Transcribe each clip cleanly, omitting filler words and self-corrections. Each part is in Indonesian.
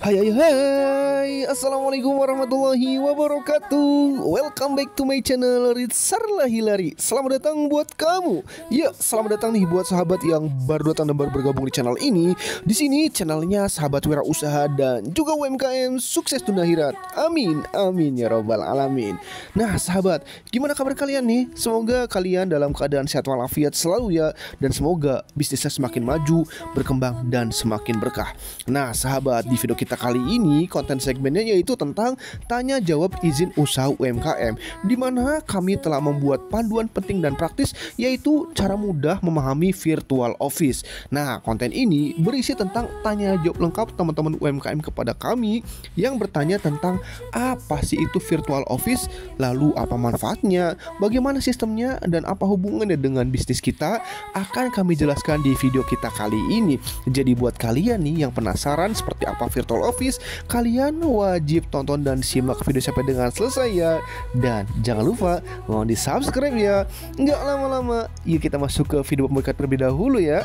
Hai hai hai, Assalamualaikum warahmatullahi wabarakatuh. Welcome back to my channel Ritsarlah Hilari. Selamat datang buat kamu. Ya, selamat datang nih buat sahabat yang baru datang dan baru bergabung di channel ini. Di sini channelnya sahabat wirausaha dan juga UMKM sukses dunia akhirat. Amin, amin ya robbal alamin. Nah sahabat, gimana kabar kalian nih? Semoga kalian dalam keadaan sehat walafiat selalu ya. Dan semoga bisnisnya semakin maju, berkembang dan semakin berkah. Nah sahabat, di video kita kali ini konten segmennya yaitu tentang tanya jawab izin usaha UMKM, di mana kami telah membuat panduan penting dan praktis yaitu cara mudah memahami virtual office. Nah konten ini berisi tentang tanya jawab lengkap teman-teman UMKM kepada kami yang bertanya tentang apa sih itu virtual office, lalu apa manfaatnya, bagaimana sistemnya, dan apa hubungannya dengan bisnis kita, akan kami jelaskan di video kita kali ini. Jadi buat kalian nih yang penasaran seperti apa virtual office, kalian wajib tonton dan simak video sampai dengan selesai ya. Dan jangan lupa mohon di subscribe ya. Nggak lama-lama, yuk kita masuk ke video pembukaan terlebih dahulu ya.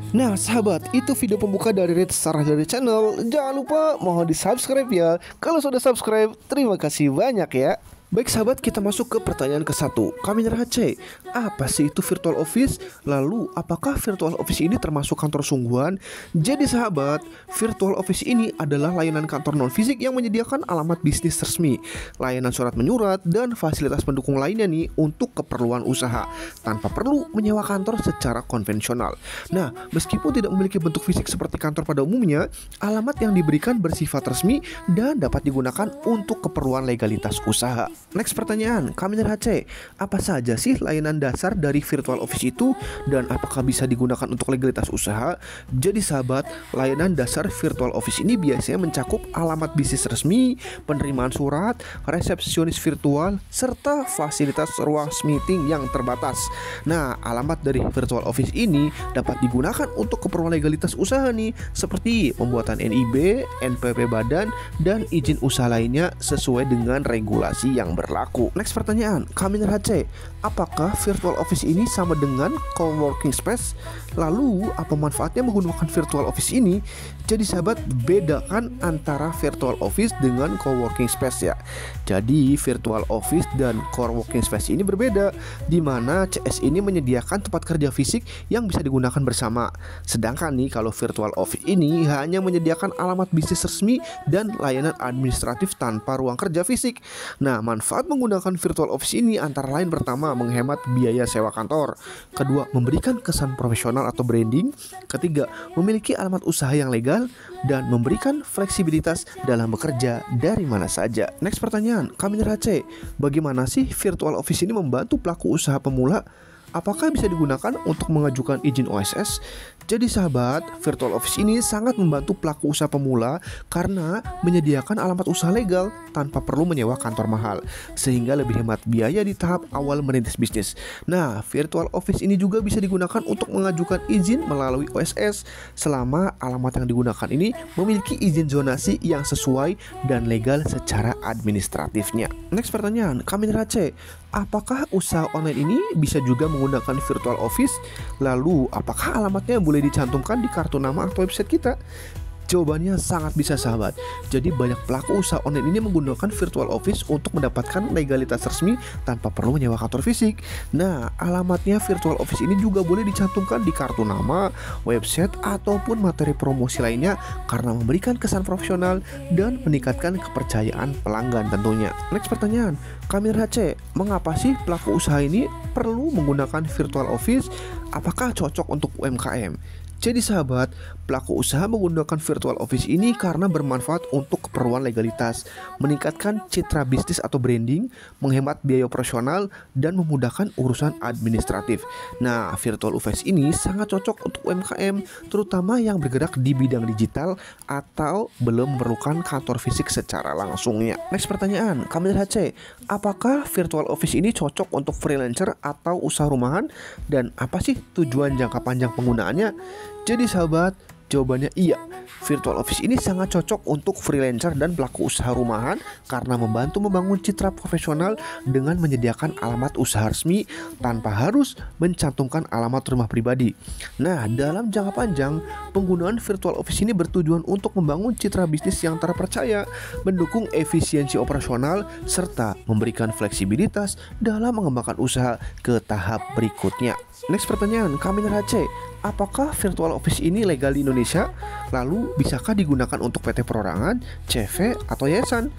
Nah sahabat, itu video pembuka dari Ritsarlah Hilari channel. Jangan lupa mohon di subscribe ya. Kalau sudah subscribe, terima kasih banyak ya. Baik sahabat, kita masuk ke pertanyaan ke-1. Kami Race, apa sih itu virtual office? Lalu apakah virtual office ini termasuk kantor sungguhan? Jadi sahabat, virtual office ini adalah layanan kantor non fisik yang menyediakan alamat bisnis resmi, layanan surat menyurat, dan fasilitas pendukung lainnya nih untuk keperluan usaha tanpa perlu menyewa kantor secara konvensional. Nah, meskipun tidak memiliki bentuk fisik seperti kantor pada umumnya, alamat yang diberikan bersifat resmi dan dapat digunakan untuk keperluan legalitas usaha. Next pertanyaan, kami Race, apa saja sih layanan dasar dari virtual office itu dan apakah bisa digunakan untuk legalitas usaha? Jadi sahabat, layanan dasar virtual office ini biasanya mencakup alamat bisnis resmi, penerimaan surat, resepsionis virtual, serta fasilitas ruang meeting yang terbatas. Nah, alamat dari virtual office ini dapat digunakan untuk keperluan legalitas usaha nih, seperti pembuatan NIB, NPWP badan, dan izin usaha lainnya sesuai dengan regulasi yang berlaku. Next pertanyaan, kami Race, apakah virtual office ini sama dengan co-working space? Lalu apa manfaatnya menggunakan virtual office ini? Jadi sahabat, bedakan antara virtual office dengan co-working space ya. Jadi virtual office dan co-working space ini berbeda, di mana CS ini menyediakan tempat kerja fisik yang bisa digunakan bersama. Sedangkan nih kalau virtual office ini hanya menyediakan alamat bisnis resmi dan layanan administratif tanpa ruang kerja fisik. Nah, manfaat menggunakan virtual office ini antara lain: pertama, menghemat biaya sewa kantor; kedua, memberikan kesan profesional atau branding; ketiga, memiliki alamat usaha yang legal; dan memberikan fleksibilitas dalam bekerja dari mana saja. Next pertanyaan, kami Race, bagaimana sih virtual office ini membantu pelaku usaha pemula? Apakah bisa digunakan untuk mengajukan izin OSS? Jadi sahabat, virtual office ini sangat membantu pelaku usaha pemula karena menyediakan alamat usaha legal tanpa perlu menyewa kantor mahal, sehingga lebih hemat biaya di tahap awal merintis bisnis. Nah, virtual office ini juga bisa digunakan untuk mengajukan izin melalui OSS selama alamat yang digunakan ini memiliki izin zonasi yang sesuai dan legal secara administratifnya. Next pertanyaan, kami Race, apakah usaha online ini bisa juga menggunakan virtual office? Lalu apakah alamatnya boleh dicantumkan di kartu nama atau website kita? Jawabannya sangat bisa sahabat. Jadi banyak pelaku usaha online ini menggunakan virtual office untuk mendapatkan legalitas resmi tanpa perlu menyewa kantor fisik. Nah, alamatnya virtual office ini juga boleh dicantumkan di kartu nama, website, ataupun materi promosi lainnya karena memberikan kesan profesional dan meningkatkan kepercayaan pelanggan tentunya. Next pertanyaan, kami Race, mengapa sih pelaku usaha ini perlu menggunakan virtual office? Apakah cocok untuk UMKM? Jadi sahabat, pelaku usaha menggunakan virtual office ini karena bermanfaat untuk keperluan legalitas, meningkatkan citra bisnis atau branding, menghemat biaya operasional, dan memudahkan urusan administratif. Nah, virtual office ini sangat cocok untuk UMKM, terutama yang bergerak di bidang digital atau belum memerlukan kantor fisik secara langsungnya. Next pertanyaan, Kamil HC, apakah virtual office ini cocok untuk freelancer atau usaha rumahan? Dan apa sih tujuan jangka panjang penggunaannya? Jadi sahabat, jawabannya iya. Virtual office ini sangat cocok untuk freelancer dan pelaku usaha rumahan karena membantu membangun citra profesional dengan menyediakan alamat usaha resmi tanpa harus mencantumkan alamat rumah pribadi. Nah, dalam jangka panjang, penggunaan virtual office ini bertujuan untuk membangun citra bisnis yang terpercaya, mendukung efisiensi operasional, serta memberikan fleksibilitas dalam mengembangkan usaha ke tahap berikutnya. Next pertanyaan, Kamil HC, apakah virtual office ini legal di Indonesia? Lalu bisakah digunakan untuk PT perorangan, CV, atau yayasan?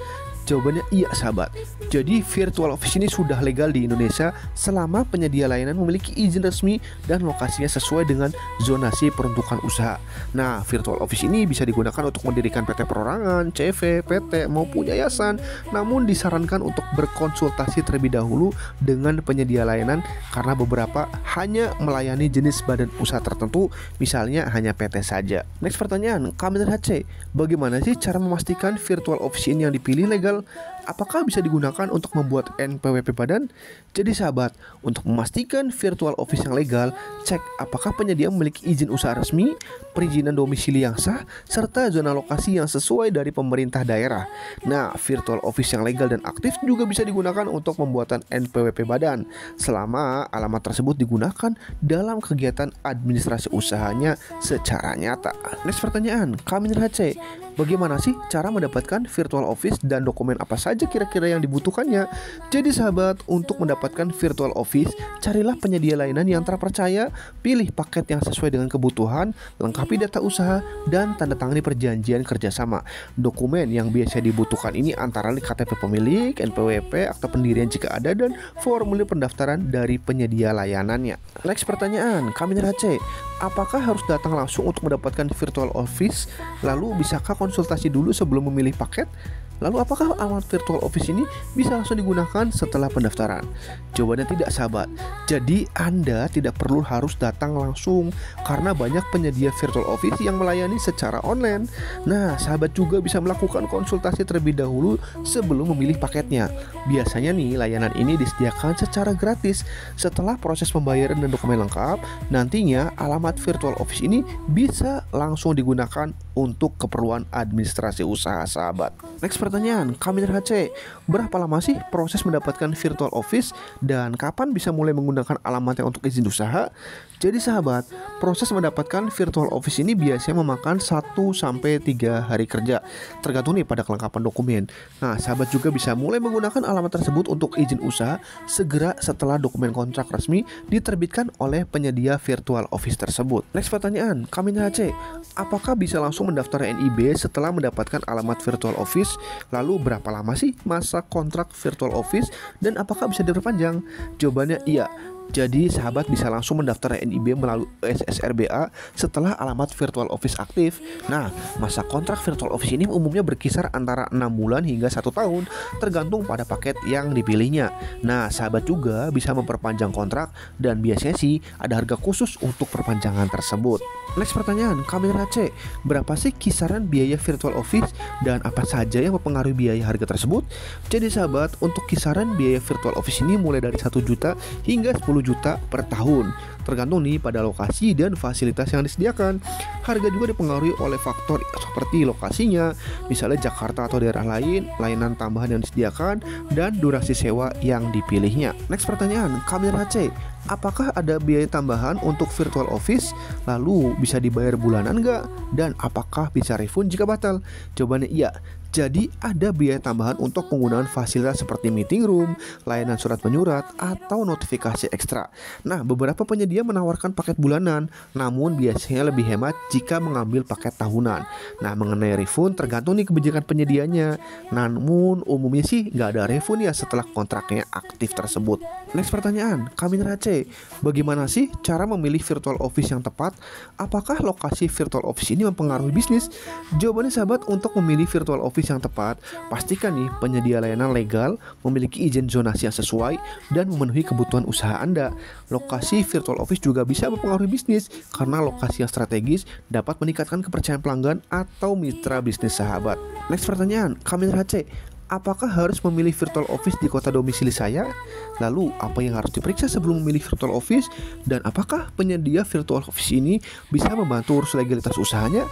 Jawabannya iya sahabat. Jadi virtual office ini sudah legal di Indonesia selama penyedia layanan memiliki izin resmi dan lokasinya sesuai dengan zonasi peruntukan usaha. Nah, virtual office ini bisa digunakan untuk mendirikan PT perorangan, CV, PT maupun yayasan. Namun disarankan untuk berkonsultasi terlebih dahulu dengan penyedia layanan karena beberapa hanya melayani jenis badan usaha tertentu, misalnya hanya PT saja. Next pertanyaan, Kamil HC, bagaimana sih cara memastikan virtual office ini yang dipilih legal? Apakah bisa digunakan untuk membuat NPWP badan? Jadi sahabat, untuk memastikan virtual office yang legal, cek apakah penyedia memiliki izin usaha resmi, perizinan domisili yang sah, serta zona lokasi yang sesuai dari pemerintah daerah. Nah, virtual office yang legal dan aktif juga bisa digunakan untuk pembuatan NPWP badan selama alamat tersebut digunakan dalam kegiatan administrasi usahanya secara nyata. Next pertanyaan, Kamil HC, bagaimana sih cara mendapatkan virtual office dan dokumen apa saja kira-kira yang dibutuhkannya? Jadi sahabat, untuk mendapatkan virtual office, carilah penyedia layanan yang terpercaya, pilih paket yang sesuai dengan kebutuhan, lengkapi data usaha, dan tanda tangani perjanjian kerjasama. Dokumen yang biasa dibutuhkan ini antara lain KTP pemilik, NPWP, akta pendirian jika ada, dan formulir pendaftaran dari penyedia layanannya. Next pertanyaan, Kamil HC, apakah harus datang langsung untuk mendapatkan virtual office? Lalu bisakah konsultasi dulu sebelum memilih paket? Lalu apakah alamat virtual office ini bisa langsung digunakan setelah pendaftaran? Jawabannya tidak sahabat. Jadi Anda tidak perlu harus datang langsung karena banyak penyedia virtual office yang melayani secara online. Nah, sahabat juga bisa melakukan konsultasi terlebih dahulu sebelum memilih paketnya. Biasanya nih, layanan ini disediakan secara gratis. Setelah proses pembayaran dan dokumen lengkap, nantinya alamat virtual office ini bisa langsung digunakan untuk keperluan administrasi usaha sahabat. Next pertanyaan, Kamil HC, berapa lama sih proses mendapatkan virtual office dan kapan bisa mulai menggunakan alamatnya untuk izin usaha? Jadi sahabat, proses mendapatkan virtual office ini biasanya memakan 1-3 hari kerja, tergantung nih pada kelengkapan dokumen. Nah, sahabat juga bisa mulai menggunakan alamat tersebut untuk izin usaha segera setelah dokumen kontrak resmi diterbitkan oleh penyedia virtual office tersebut. Next pertanyaan, Kamil HC, apakah bisa langsung mendaftar NIB setelah mendapatkan alamat virtual office? Lalu berapa lama sih masa kontrak virtual office dan apakah bisa diperpanjang? Jawabannya iya. Jadi sahabat bisa langsung mendaftar NIB melalui SSRBA setelah alamat virtual office aktif. Nah, masa kontrak virtual office ini umumnya berkisar antara 6 bulan hingga 1 tahun, tergantung pada paket yang dipilihnya. Nah, sahabat juga bisa memperpanjang kontrak dan biasanya sih ada harga khusus untuk perpanjangan tersebut. Next pertanyaan, Kamil HC, berapa sih kisaran biaya virtual office dan apa saja yang mempengaruhi biaya harga tersebut? Jadi sahabat, untuk kisaran biaya virtual office ini mulai dari 1 juta hingga 10 juta per tahun, tergantung nih pada lokasi dan fasilitas yang disediakan. Harga juga dipengaruhi oleh faktor seperti lokasinya, misalnya Jakarta atau daerah lain, layanan tambahan yang disediakan, dan durasi sewa yang dipilihnya. Next pertanyaan, Kamil HC, apakah ada biaya tambahan untuk virtual office? Lalu bisa dibayar bulanan nggak? Dan apakah bisa refund jika batal? Jawabannya iya. Jadi ada biaya tambahan untuk penggunaan fasilitas seperti meeting room, layanan surat menyurat, atau notifikasi ekstra. Nah, beberapa penyedia menawarkan paket bulanan, namun biasanya lebih hemat jika mengambil paket tahunan. Nah, mengenai refund tergantung nih kebijakan penyedianya. Namun umumnya sih nggak ada refund ya setelah kontraknya aktif tersebut. Next pertanyaan, Kamin Race, bagaimana sih cara memilih virtual office yang tepat? Apakah lokasi virtual office ini mempengaruhi bisnis? Jawabannya sahabat, untuk memilih virtual office yang tepat, pastikan nih penyedia layanan legal, memiliki izin zonasi yang sesuai, dan memenuhi kebutuhan usaha Anda. Lokasi virtual office juga bisa mempengaruhi bisnis karena lokasi yang strategis dapat meningkatkan kepercayaan pelanggan atau mitra bisnis sahabat. Next pertanyaan, Kamil Race, apakah harus memilih virtual office di kota domisili saya? Lalu, apa yang harus diperiksa sebelum memilih virtual office? Dan apakah penyedia virtual office ini bisa membantu urus legalitas usahanya?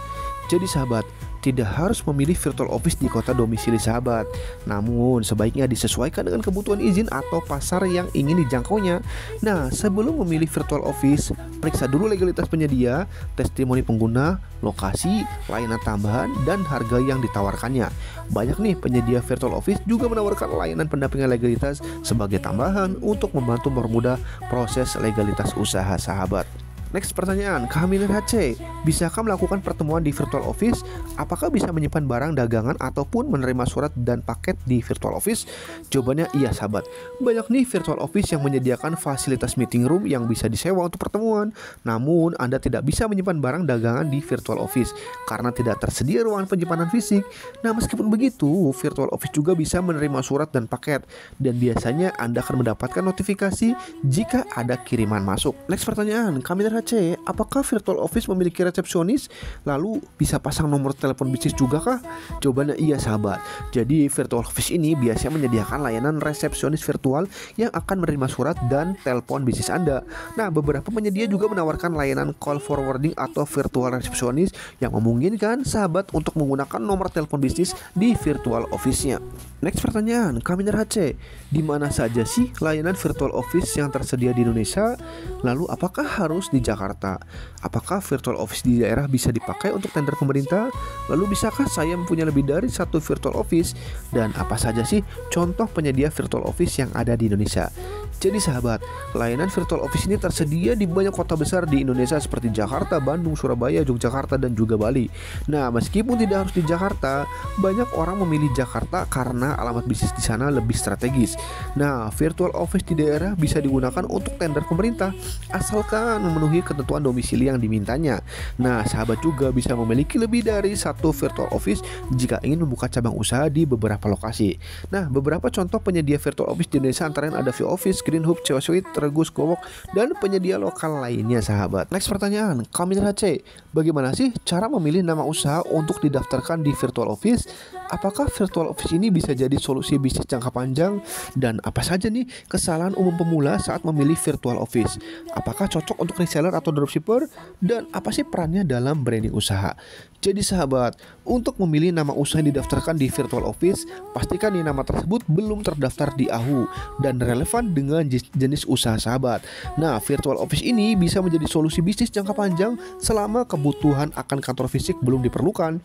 Jadi sahabat, tidak harus memilih virtual office di kota domisili sahabat. Namun, sebaiknya disesuaikan dengan kebutuhan izin atau pasar yang ingin dijangkaunya. Nah, sebelum memilih virtual office, periksa dulu legalitas penyedia, testimoni pengguna, lokasi, layanan tambahan, dan harga yang ditawarkannya. Banyak nih penyedia virtual office juga menawarkan layanan pendampingan legalitas sebagai tambahan untuk membantu mempermudah proses legalitas usaha sahabat. Next pertanyaan, Kehamilan HC, bisakah melakukan pertemuan di virtual office? Apakah bisa menyimpan barang dagangan ataupun menerima surat dan paket di virtual office? Jawabannya iya sahabat. Banyak nih virtual office yang menyediakan fasilitas meeting room yang bisa disewa untuk pertemuan. Namun Anda tidak bisa menyimpan barang dagangan di virtual office karena tidak tersedia ruangan penyimpanan fisik. Nah, meskipun begitu, virtual office juga bisa menerima surat dan paket, dan biasanya Anda akan mendapatkan notifikasi jika ada kiriman masuk. Next pertanyaan, Kehamilan HC, apakah virtual office memiliki resepsionis? Lalu bisa pasang nomor telepon bisnis juga kah? Jawabannya iya sahabat. Jadi virtual office ini biasanya menyediakan layanan resepsionis virtual yang akan menerima surat dan telepon bisnis Anda. Nah, beberapa penyedia juga menawarkan layanan call forwarding atau virtual resepsionis yang memungkinkan sahabat untuk menggunakan nomor telepon bisnis di virtual office-nya. Next pertanyaan, Kaminar HC, di mana saja sih layanan virtual office yang tersedia di Indonesia? Lalu apakah harus di Jakarta? Apakah virtual office di daerah bisa dipakai untuk tender pemerintah? Lalu bisakah saya mempunyai lebih dari satu virtual office? Dan apa saja sih contoh penyedia virtual office yang ada di Indonesia? Jadi sahabat, layanan virtual office ini tersedia di banyak kota besar di Indonesia seperti Jakarta, Bandung, Surabaya, Yogyakarta, dan juga Bali. Nah, meskipun tidak harus di Jakarta, banyak orang memilih Jakarta karena alamat bisnis di sana lebih strategis. Nah, virtual office di daerah bisa digunakan untuk tender pemerintah, asalkan memenuhi ketentuan domisili yang dimintanya. Nah, sahabat juga bisa memiliki lebih dari satu virtual office jika ingin membuka cabang usaha di beberapa lokasi. Nah, beberapa contoh penyedia virtual office di Indonesia antara lain ada VOffice, Green Hub, Cewasuit, Regus, Gowok, dan penyedia lokal lainnya sahabat. Next pertanyaan, Kamil HC, bagaimana sih cara memilih nama usaha untuk didaftarkan di virtual office? Apakah virtual office ini bisa jadi solusi bisnis jangka panjang? Dan apa saja nih kesalahan umum pemula saat memilih virtual office? Apakah cocok untuk reseller atau dropshipper? Dan apa sih perannya dalam branding usaha? Jadi sahabat, untuk memilih nama usaha yang didaftarkan di virtual office, pastikan nih nama tersebut belum terdaftar di AHU dan relevan dengan jenis usaha sahabat. Nah, virtual office ini bisa menjadi solusi bisnis jangka panjang selama kebutuhan akan kantor fisik belum diperlukan.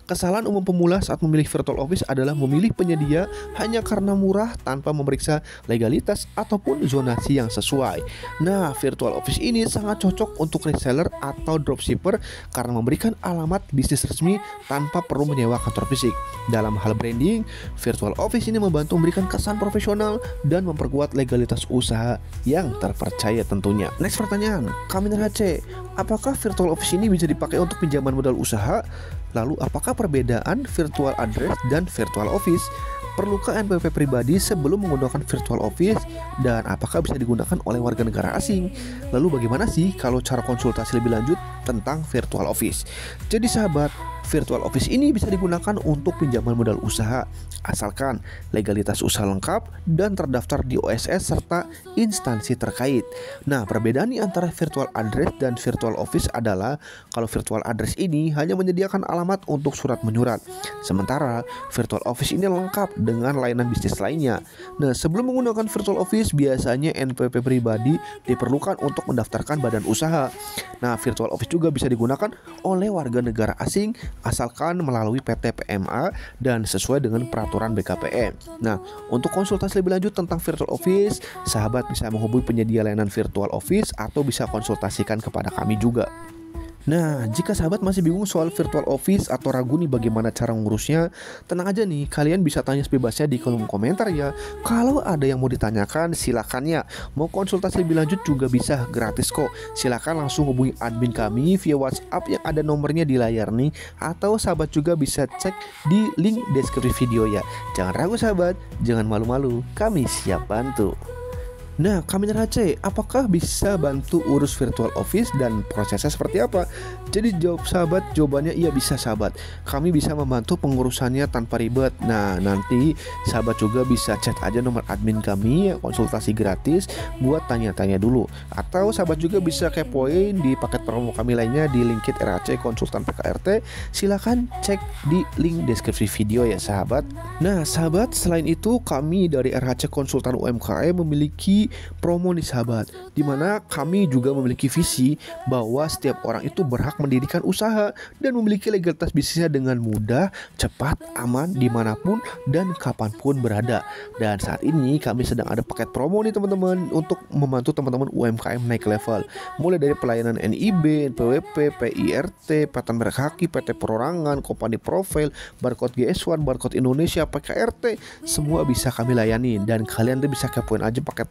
Kesalahan umum pemula saat memilih virtual office adalah memilih penyedia hanya karena murah tanpa memeriksa legalitas ataupun zonasi yang sesuai. Nah, virtual office ini sangat cocok untuk reseller atau dropshipper karena memberikan alamat bisnis resmi tanpa perlu menyewa kantor fisik. Dalam hal branding, virtual office ini membantu memberikan kesan profesional dan memperkuat legalitas usaha yang terpercaya tentunya. Next pertanyaan, Kaminar HC, apakah virtual office ini bisa dipakai untuk pinjaman modal usaha? Lalu apakah perbedaan virtual address dan virtual office? Perlukah NPWP pribadi sebelum menggunakan virtual office? Dan apakah bisa digunakan oleh warga negara asing? Lalu bagaimana sih kalau cara konsultasi lebih lanjut tentang virtual office? Jadi sahabat, virtual office ini bisa digunakan untuk pinjaman modal usaha asalkan legalitas usaha lengkap dan terdaftar di OSS serta instansi terkait. Nah, perbedaan antara virtual address dan virtual office adalah kalau virtual address ini hanya menyediakan alamat untuk surat menyurat, sementara virtual office ini lengkap dengan layanan bisnis lainnya. Nah, sebelum menggunakan virtual office biasanya NPWP pribadi diperlukan untuk mendaftarkan badan usaha. Nah, virtual office juga bisa digunakan oleh warga negara asing asalkan melalui PT PMA dan sesuai dengan peraturan BKPM. Nah, untuk konsultasi lebih lanjut tentang virtual office, sahabat bisa menghubungi penyedia layanan virtual office atau bisa konsultasikan kepada kami juga. Nah, jika sahabat masih bingung soal virtual office atau ragu nih bagaimana cara mengurusnya, tenang aja nih, kalian bisa tanya sebebasnya di kolom komentar ya. Kalau ada yang mau ditanyakan, silakan ya. Mau konsultasi lebih lanjut juga bisa, gratis kok. Silakan langsung hubungi admin kami via WhatsApp yang ada nomornya di layar nih, atau sahabat juga bisa cek di link deskripsi video ya. Jangan ragu sahabat, jangan malu-malu, kami siap bantu. Nah, kami RHC, apakah bisa bantu urus virtual office dan prosesnya seperti apa? Jadi jawab sahabat, jawabannya iya bisa sahabat. Kami bisa membantu pengurusannya tanpa ribet. Nah, nanti sahabat juga bisa chat aja nomor admin kami, konsultasi gratis buat tanya-tanya dulu. Atau sahabat juga bisa kepoin di paket promo kami lainnya di Linkit RHC Konsultan PKRT. Silakan cek di link deskripsi video ya sahabat. Nah, sahabat, selain itu kami dari RHC Konsultan UMKM memiliki promo nih sahabat, dimana kami juga memiliki visi bahwa setiap orang itu berhak mendirikan usaha dan memiliki legalitas bisnisnya dengan mudah, cepat, aman, dimanapun dan kapanpun berada. Dan saat ini kami sedang ada paket promo nih teman-teman untuk membantu teman-teman UMKM naik level, mulai dari pelayanan NIB, NPWP, PIRT, paten merek haki, PT perorangan, company profile, barcode GS1, barcode Indonesia, PKRT, semua bisa kami layani. Dan kalian tuh bisa kepoin aja paket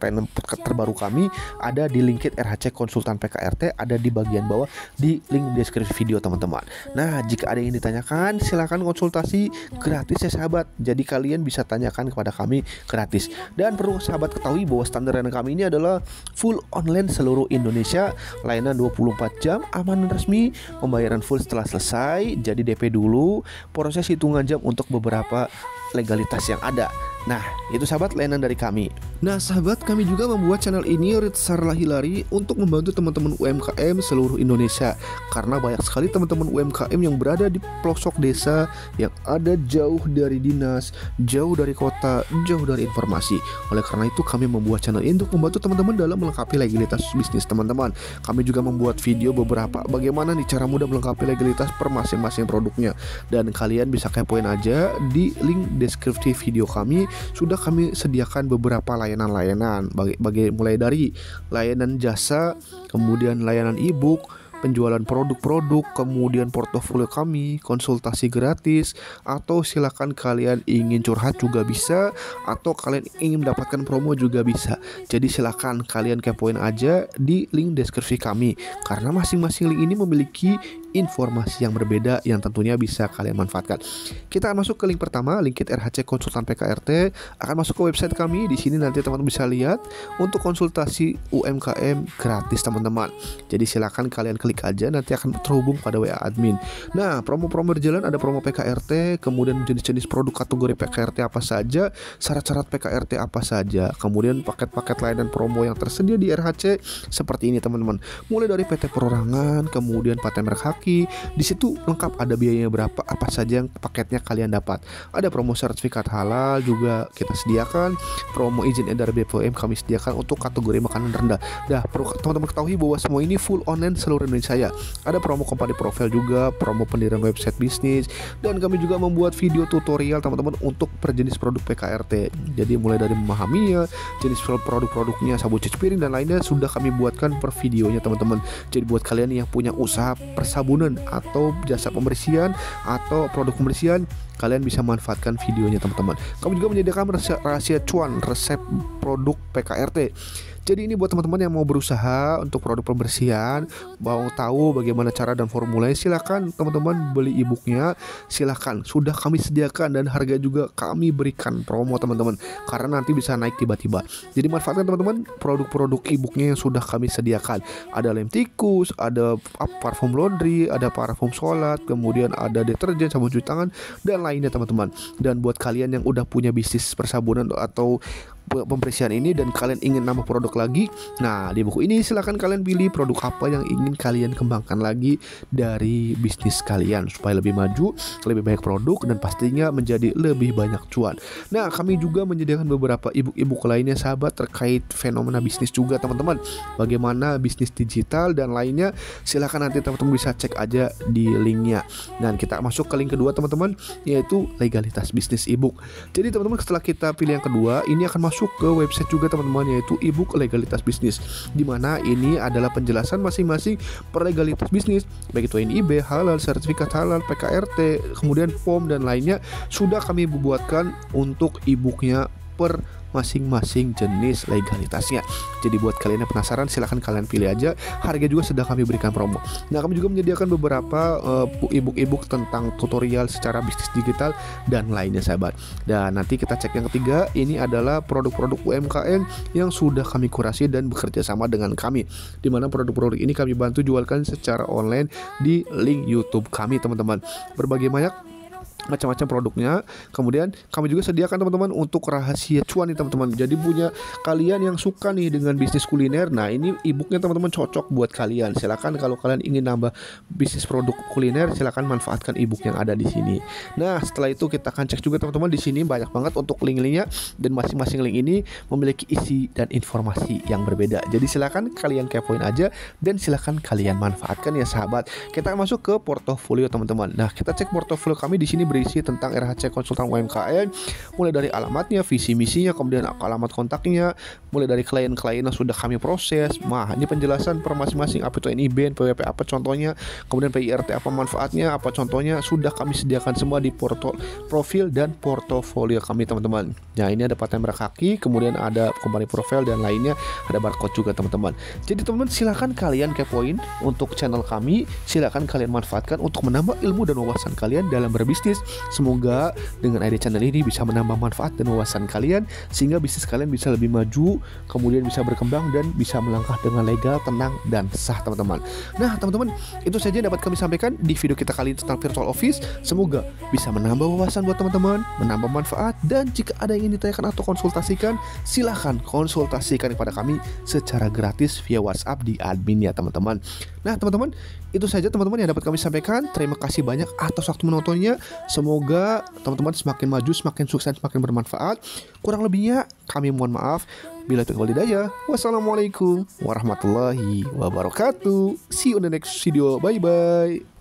terbaru kami ada di Linkit RHC Konsultan PKRT, ada di bagian bawah di link deskripsi video teman-teman. Nah, jika ada yang ditanyakan silakan konsultasi gratis ya sahabat. Jadi kalian bisa tanyakan kepada kami gratis. Dan perlu sahabat ketahui bahwa standar layanan kami ini adalah full online seluruh Indonesia, layanan 24 jam, aman dan resmi, pembayaran full setelah selesai, jadi DP dulu, proses hitungan jam untuk beberapa legalitas yang ada. Nah, itu sahabat layanan dari kami. Nah sahabat, kami juga membuat channel ini secara Hilary untuk membantu teman-teman UMKM seluruh Indonesia. Karena banyak sekali teman-teman UMKM yang berada di pelosok desa, yang ada jauh dari dinas, jauh dari kota, jauh dari informasi. Oleh karena itu kami membuat channel ini untuk membantu teman-teman dalam melengkapi legalitas bisnis teman-teman. Kami juga membuat video beberapa bagaimana nih cara mudah melengkapi legalitas per masing-masing produknya. Dan kalian bisa kepoin aja di link deskripsi video kami. Sudah kami sediakan beberapa layanan-layanan mulai dari layanan jasa, kemudian layanan e-book, penjualan produk-produk, kemudian portofolio kami, konsultasi gratis, atau silakan kalian ingin curhat juga bisa, atau kalian ingin mendapatkan promo juga bisa. Jadi silakan kalian kepoin aja di link deskripsi kami, karena masing-masing link ini memiliki informasi yang berbeda yang tentunya bisa kalian manfaatkan. Kita akan masuk ke link pertama, Linkit RHC Konsultan PKRT, akan masuk ke website kami. Di sini nanti teman-teman bisa lihat untuk konsultasi UMKM gratis teman-teman. Jadi silakan kalian klik aja, nanti akan terhubung pada WA admin. Nah, promo-promo berjalan, ada promo PKRT, kemudian jenis-jenis produk kategori PKRT apa saja, syarat-syarat PKRT apa saja, kemudian paket-paket layanan promo yang tersedia di RHC seperti ini teman-teman. Mulai dari PT perorangan, kemudian paten merek haki. Di situ lengkap, ada biayanya berapa, apa saja yang paketnya kalian dapat. Ada promo sertifikat halal juga kita sediakan, promo izin edar BPOM kami sediakan untuk kategori makanan rendah. Dah, perlu teman-teman ketahui bahwa semua ini full online seluruh Indonesia ya. Ada promo company profile juga, promo pendirian website bisnis, dan kami juga membuat video tutorial teman-teman untuk per jenis produk PKRT. Jadi mulai dari memahaminya, jenis produk-produknya, sabun cuci piring dan lainnya sudah kami buatkan per videonya teman-teman. Jadi buat kalian yang punya usaha persabunan atau jasa pembersihan atau produk pembersihan, kalian bisa manfaatkan videonya teman-teman. Kami juga menyediakan rahasia cuan resep produk PKRT. Jadi ini buat teman-teman yang mau berusaha untuk produk pembersihan, mau tahu bagaimana cara dan formulanya, silakan teman-teman beli e-booknya, silakan. Sudah kami sediakan dan harga juga kami berikan promo teman-teman, karena nanti bisa naik tiba-tiba. Jadi manfaatkan teman-teman produk-produk e-booknya yang sudah kami sediakan. Ada lem tikus, ada parfum laundry, ada parfum sholat, kemudian ada deterjen, sabun cuci tangan dan lainnya teman-teman. Dan buat kalian yang udah punya bisnis persabunan atau pembersihan ini dan kalian ingin nambah produk lagi, nah di buku ini silahkan kalian pilih produk apa yang ingin kalian kembangkan lagi dari bisnis kalian supaya lebih maju, lebih banyak produk, dan pastinya menjadi lebih banyak cuan. Nah, kami juga menyediakan beberapa e-book lainnya sahabat terkait fenomena bisnis juga teman-teman, bagaimana bisnis digital dan lainnya. Silahkan nanti teman-teman bisa cek aja di linknya. Dan kita masuk ke link kedua teman-teman, yaitu legalitas bisnis e-book. Jadi teman-teman, setelah kita pilih yang kedua, ini akan masuk ke website juga teman-teman, yaitu e-book legalitas bisnis, dimana ini adalah penjelasan masing-masing per legalitas bisnis, baik itu NIB, halal, sertifikat halal, PKRT, kemudian POM dan lainnya sudah kami buatkan untuk e-booknya per masing-masing jenis legalitasnya. Jadi buat kalian yang penasaran, silahkan kalian pilih aja. Harga juga sedang kami berikan promo. Nah, kami juga menyediakan beberapa e-book tentang tutorial secara bisnis digital dan lainnya sahabat. Dan nanti kita cek yang ketiga, ini adalah produk-produk UMKM yang sudah kami kurasi dan bekerja sama dengan kami, dimana produk-produk ini kami bantu jualkan secara online di link YouTube kami teman-teman. Berbagai macam-macam produknya. Kemudian kami juga sediakan teman-teman untuk rahasia cuan nih teman-teman. Jadi punya kalian yang suka nih dengan bisnis kuliner, nah ini e-booknya teman-teman cocok buat kalian. Silakan kalau kalian ingin nambah bisnis produk kuliner, silakan manfaatkan e-book yang ada di sini. Nah, setelah itu kita akan cek juga teman-teman, di sini banyak banget untuk link-linknya, dan masing-masing link ini memiliki isi dan informasi yang berbeda. Jadi silakan kalian kepoin aja dan silakan kalian manfaatkan ya sahabat. Kita masuk ke portofolio teman-teman. Nah, kita cek portofolio kami di sini berisi tentang RHC Konsultan UMKM, mulai dari alamatnya, visi misinya, kemudian alamat kontaknya, mulai dari klien-klien yang sudah kami proses. Nah, ini penjelasan per masing-masing, apa itu NIB, PWP apa contohnya, kemudian PIRT apa manfaatnya, apa contohnya, sudah kami sediakan semua di profil dan portofolio kami teman-teman. Nah, ini ada paten kaki, kemudian ada company profile dan lainnya, ada barcode juga teman-teman. Jadi teman-teman, silahkan kalian kepoin untuk channel kami, silahkan kalian manfaatkan untuk menambah ilmu dan wawasan kalian dalam berbisnis. Semoga dengan ID channel ini bisa menambah manfaat dan wawasan kalian, sehingga bisnis kalian bisa lebih maju, kemudian bisa berkembang dan bisa melangkah dengan legal, tenang, dan sah teman-teman. Nah teman-teman, itu saja yang dapat kami sampaikan di video kita kali ini tentang virtual office. Semoga bisa menambah wawasan buat teman-teman, menambah manfaat, dan jika ada yang ingin ditanyakan atau konsultasikan, silahkan konsultasikan kepada kami secara gratis via WhatsApp di admin ya teman-teman. Nah teman-teman, itu saja teman-teman yang dapat kami sampaikan. Terima kasih banyak atas waktu menontonnya. Semoga teman-teman semakin maju, semakin sukses, semakin bermanfaat. Kurang lebihnya kami mohon maaf. Bila itu walhidayah. Wassalamualaikum warahmatullahi wabarakatuh. See you on the next video. Bye bye.